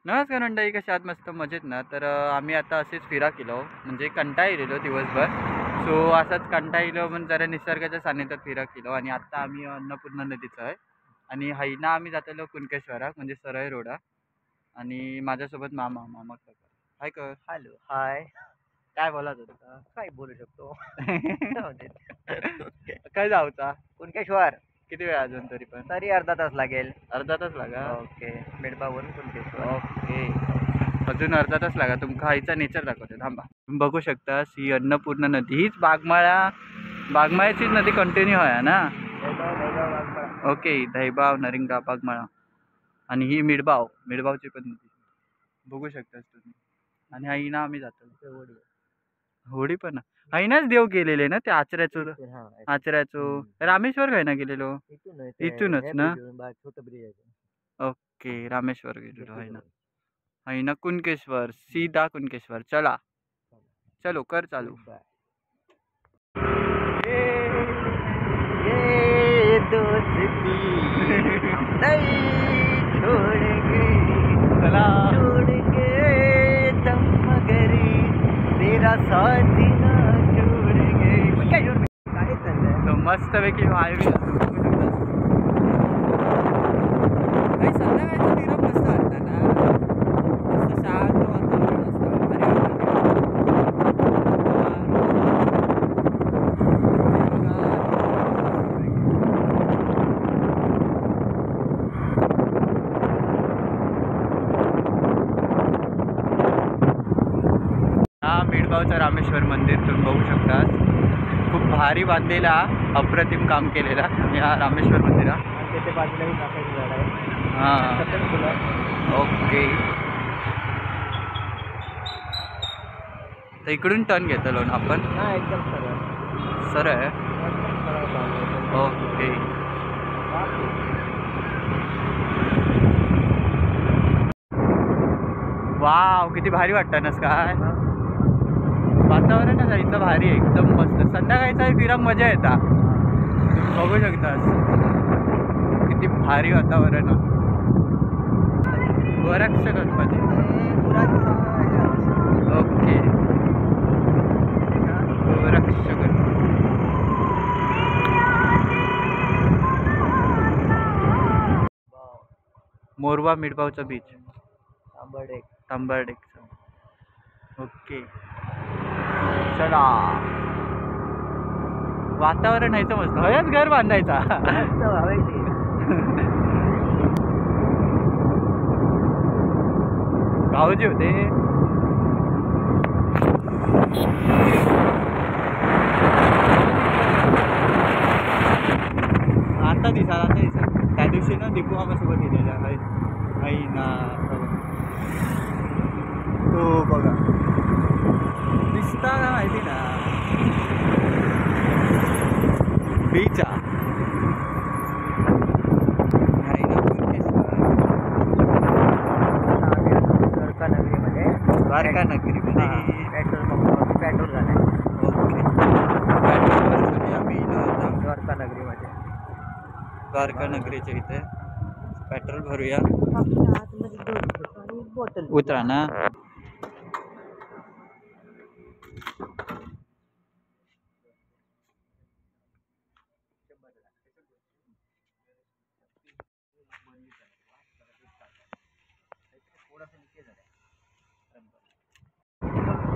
नमस्कार मंडळी, कशा आहात? मस्त मजेत ना? तर आम्ही आता असेच फिरा केलो, म्हणजे कंटाळलेलो दिवसभर. सो असाच कंटाळलो म्हणून जरा निसर्गाच्या सानिध्यात फिरा केलो. आणि आता आम्ही अन्नपूर्णा नदीचं आहे आणि हायना आम्ही जातलो कुणकेश्वराक, म्हणजे सरळ रोडा. आणि माझ्यासोबत मामा मामा काका. हाय कर. Hello hi. काय बोलात होता? काय बोलू शकतो? जाऊ दे. काय जाऊचा? कुणकेश्वर किती वेळ अजून तरी पण? तरी अर्धा तास लागेल. अर्धा तास लागा? ओके. मेडबावरून कुणकेश्वर. ओके. अजून अर्धा तास लागा. तुमका आईचा नेचर दाखवते, थांबा. तुम्ही बघू शकता ही अन्नपूर्णा नदी, हीच बागमाळ्याचीच नदी कंटिन्यू आहे ना. ओके. दहिबाव, नरिंगा, बागमाळा आणि ही मिडबावची पण नदी बघू शकता तुम्ही. आणि आईना आम्ही जातो होडी पण आईनाच देव गेलेले ना ते आचऱ्याचो रामेश्वर काय ना गेलेलो इथूनच ना. छोटं ब्रिज आहे. ओके. रामेश्वर गेलेलो आहे ना. आहे ना कुणकेश्वर, सीधा कुणकेश्वर. चला चलो कर चालू. ये दोस्ती नहीं छोड़ेंगे, चला छोड़ेंगे दम मगरी तेरा साथ ना छोड़ेंगे. कुणकेश्वर काय चाललंय? तो मस्त पैकी हायवे संध्याकाळचा निरम मस्त वाटतं ना. मस्त शांत वातावरण असतं. हा मिडबावचा रामेश्वर मंदिर तुम्ही बघू शकता. खूप भारी बांधलेला, अप्रतिम काम केलेला या रामेश्वर मंदिरा. त्याच्या बाजूला ही नाकाची झाड आहे. हां. ओके. तर इकडून टर्न घेतलो ना आपण. हा एकदम सरळ सरळ. एकदम सरळ बाजू. ओके. वाव, किती भारी वाटतं ना काय वातावरण. जायचं भारी एकदम मस्त. संध्याकाळचा फिरा मजा येता. तुम्ही बघू शकता किती भारी वातावरण. गोरक्ष गणपती. ओके. गोरक्ष गणपती. मोरवा मिडबावचा बीच. तांबर्डेक. ओके. चला. वातावरण आहे मस्त. हयच घर बांधायचा. गावजी होते. आता दिसा त्या दिवशी ना दीपू मामासोबत गेलेला आहे ना. तो बघा दिसता का माहिती ना बीच आहे ना कुणकेश्वर. द्वारका नगरीमध्ये पेट्रोल झालं. ओके. पेट्रोल आम्ही द्वारका नगरीमध्ये. द्वारका नगरीच्या इथे पेट्रोल भरूया. उतरा ना.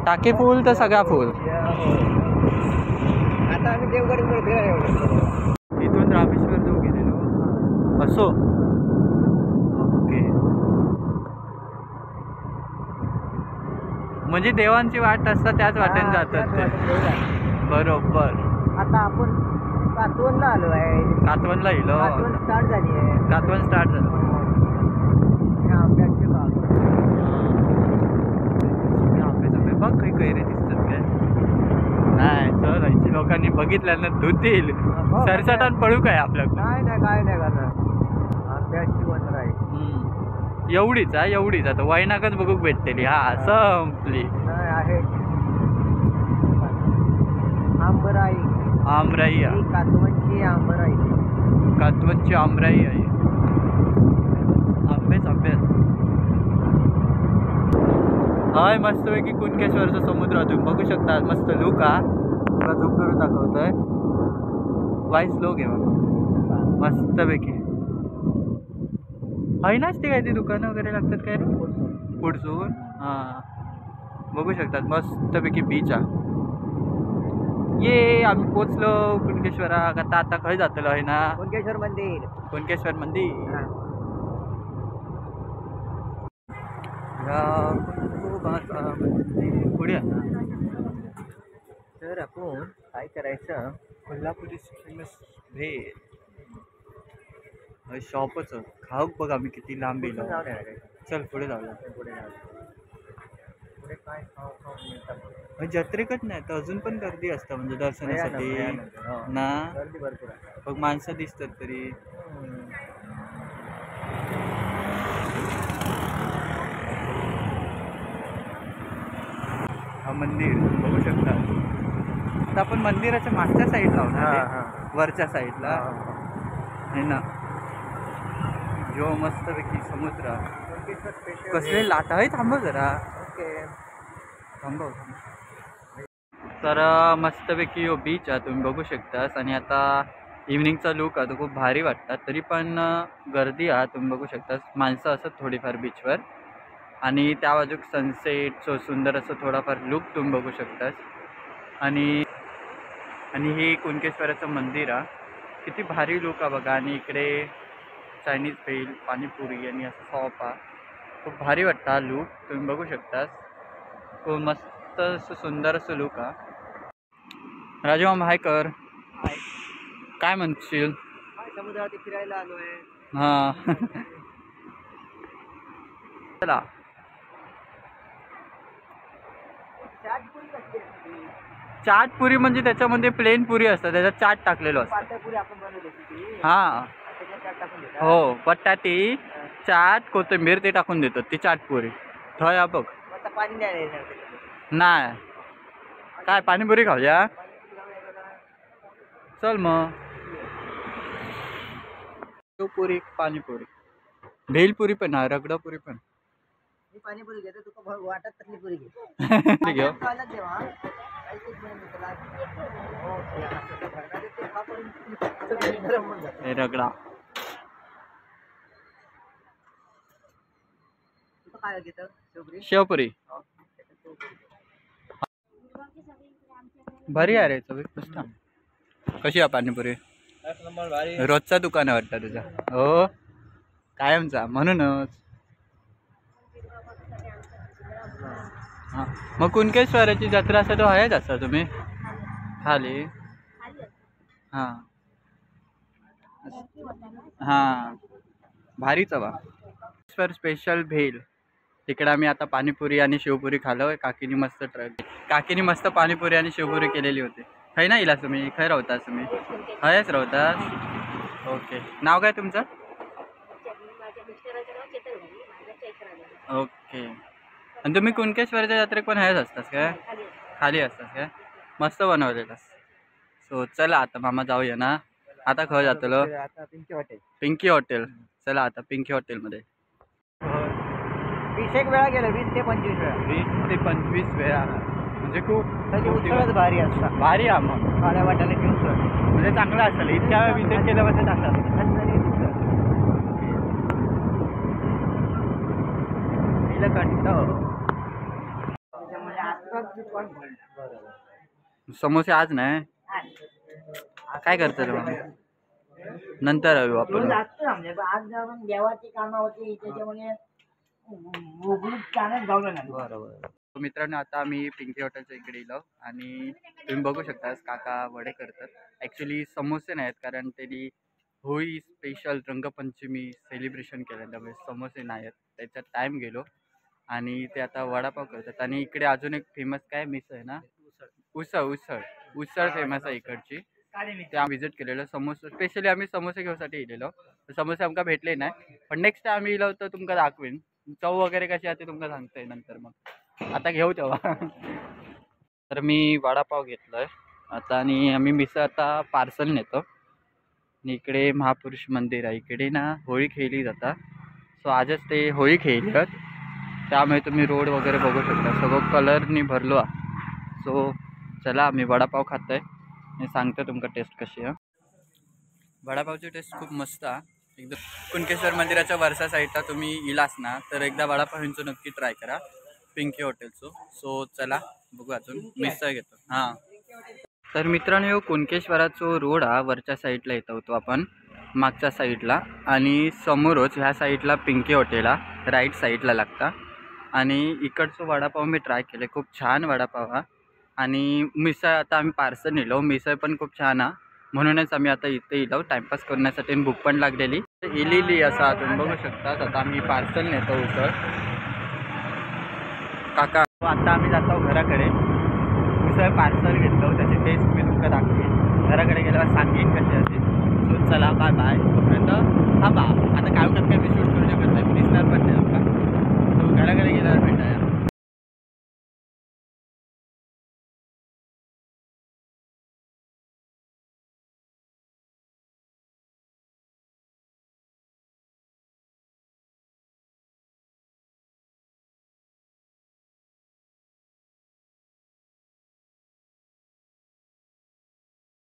टाके फुल तर सगळा फुल. आता आम्ही देवगडवर फिरायला. इथून रामेश्वर जाऊ गेलेलो असो. ओके. म्हणजे देवांची वाट असतात त्याच वाटेने जातात ते. बरोबर. आता आपण कातवनला आलो आहे. कातवनला येलो. कातवन स्टार्ट झाली आहे. कातवन स्टार्ट झालं. आंब्याची बाग. आंबे बघ काही कैरे दिसतात काय. नाही चल, ऐंशी लोकांनी बघितल्यानं धुतील. सरसटान पळू काय आपल्याकडं. काय नाही करणार. आंब्याची वनर आहे. एवढीच आता वैनाकच बघूक भेटतेली. हा संपली. आहे आंबराई. आमराई. कातवनची आंबराई. कातवनची आमराई आहे. आंबेच. हय मस्तपैकी कुणकेश्वरचा समुद्र तुम्ही बघू शकता. मस्त लुक हा तुला झूम करून दाखवतोय. वाईस लोक आहे मग मस्तपैकी. आहे नाच ते काय ते दुकानं वगैरे लागतात काय रे पुढसून. हां बघू शकतात मस्तपैकी बीच हा. ये आम्ही पोचलो कुणकेश्वराक. आता खंय जातलो आहे ना कुणकेश्वर मंदिर. कुणकेश्वर मंदिर. पुढे तर आपण काय करायचं, कोल्हापुरी फेमस भेल शॉपच खाऊक बघ आम्ही किती लांब येलो. जाऊन येणार चल पुढे जाऊया. पुढे पुढे काय खाऊ मिळतात. जत्रेकच नाही तर अजून पण गर्दी असतं म्हणजे दर्शनासाठी ना. गर्दी भरपूर आहे. बघ माणसं दिसतात तरी. हा मंदिर बघू शकता. आता आपण मंदिराच्या मागच्या साईडला होणार वरच्या साईडला आहे ना. जो मस्तपैकी समुद्र कसले लाटा आहे. थांबव जरा. ओके थांबव. तर मस्तपैकी यो बीच आहे तुम्ही बघू शकतास. आणि आता इव्हनिंगचा लुक आहे तो खूप भारी वाटतात. तरी पण गर्दी आहे तुम्ही बघू शकतास. माणसं असत थोडीफार बीचवर. आणि त्या बाजूक सनसेट सुंदर असं थोडाफार लुक तुम्ही बघू शकतास. आणि हे कुणकेश्वराचं मंदिर आहे. किती भारी लुक आहे बघा. आणि इकडे चायनीज भेल पाणीपुरी आणि असं शॉप आहे. खूप भारी वाटतं हा लुक तुम्ही बघू शकतास. खूप मस्त असं सुंदर असं लुक आहे. राजू मामा हाय कर. काय म्हणशील. समुद्रावरती फिरायला आलोय. हां चला. चाट पुरी म्हणजे त्याच्यामध्ये प्लेन पुरी असतं त्याच्यात चाट टाकलेलो असतं. पुरी आपण बनवली. हां हो बटाटी चाट कोथिंबीर ते टाकून देतात ती चाट पुरी. थय बघ. पाणी नाही काय पाणीपुरी खाऊया. चल मग. पुरी पाणीपुरी भेलपुरी पण आहे रगडापुरी पण. मी पाणीपुरी घेतो तुका वाटत तसली पुरी घे. घेऊ रगडा. काय घेतं शेवपुरी भारी आहे रे चवी. कशी आहे पाणीपुरी. रोजचा दुकान आहे वाटतं तुझा. हो कायमचा म्हणूनच. हां मग कुणकेश्वराची जत्रा असं तो आहेच असं तुम्ही खाली. हां हां भारीच बा. स्पेशल भेल तिकडे आम्ही आता पाणीपुरी आणि शेवपुरी खालो. काकीनी मस्त पाणीपुरी आणि शेवपुरी केलेली होती. खय ना इला तुम्ही खय राहतास तुम्ही. हयच राहतास. ओके नाव काय तुमचं. ओके. आणि तुम्ही कुणकेश्वराच्या जत्रेक पण हयच असतास काय खाली असतास काय. मस्त बनवलेलास. सो चला आता मामा जाऊया ना. आता खय जातलो. पिंकी हॉटेल. चला आता पिंकी हॉटेलमध्ये. 20 वेळा गेलो. 20 ते 25 वेळा. 20 ते 25 वेळा म्हणजे खूप उसळच भारी असतात. भारी आहे मग. काळ्या वाटाण्याची उसळ म्हणजे चांगलं असेल. इतक्या वेळा विजिट केलं म्हणजे चांगलं असेल. समोसे आज नाही काय करतो रे. नंतर येऊ आपण. आज जाऊन देवाची कामं होती त्याच्यामुळे बरोबर. मित्रांनो आता आम्ही पिंकी हॉटेलच्या इकडे येलो. आणि तुम्ही बघू शकता काका वडे करतात. ॲक्च्युली समोसे नाहीत कारण त्यांनी होळी स्पेशल रंगपंचमी सेलिब्रेशन केलं त्यामुळे समोसे नाही आहेत. त्याच्यात टाईम गेलो. आणि ते आता वडापाव करतात. आणि इकडे अजून एक फेमस काय मिसळ आहे ना. उसळ फेमस आहे इकडची. ते आम्ही व्हिजिट केलेलं. समोसे स्पेशली आम्ही समोसे घेऊसाठी येलेलो. समोसे आमका भेटले नाही पण नेक्स्ट टाइम आम्ही येलो तर तुमका दाखवेन. चव वगैरे कशी आहे ते तुमका सांगते नंतर. मग आता घेऊ तेव्हा. तर मी वडापाव घेतलोय आता. आणि आम्ही मिसळ आता पार्सल नेतो. आणि इकडे महापुरुष मंदिर आहे. इकडे ना होळी खेळली जाता. सो आजच ते होळी खेळली. त्यामुळे तुम्ही रोड वगैरे बघू शकता सगळं कलरनी भरलो आहे. सो चला आम्ही वडापाव खातोय आणि सांगतो तुमका टेस्ट कशी आहे. वडापावची टेस्ट खूप मस्त आहे एकदम. कुणकेश्वर मंदिराच्या वरच्या साईडला तुम्ही इलास ना तर एकदा वडापाव ह्यांचं नक्की ट्राय करा पिंकी हॉटेलचं. सो चला बघू अजून मिसळ घेतो. हां तर मित्रांनो कुणकेश्वराचा रोड हा वरच्या साईडला येत होतो आपण मागच्या साईडला आणि समोरच ह्या साईडला पिंकी हॉटेल हा राईट साईडला लागता. आणि इकडचं वडापाव मी ट्राय केले खूप छान वडापाव हा. आणि मिसळ आता आम्ही पार्सल नेलो मिसळ पण खूप छान हा म्हणूनच आम्ही आता इथे इलो टाइमपास करण्यासाठी भूक पण लागलेली इलेली असं तुम्ही बघू शकता. आता आम्ही पार्सल नेतो उसळ काका. आता आम्ही जातो घराकडे उसळ पार्सल घेतलं त्याची टेस्ट मी तुमका दाखवेन घराकडे गेल्यावर सांगेन कशी असेल. सो चला बाय बाय तोपर्यंत थांबा आता काय होतात काय मी शूट करू शकत नाही मी दिसणार पण नाही तुमका.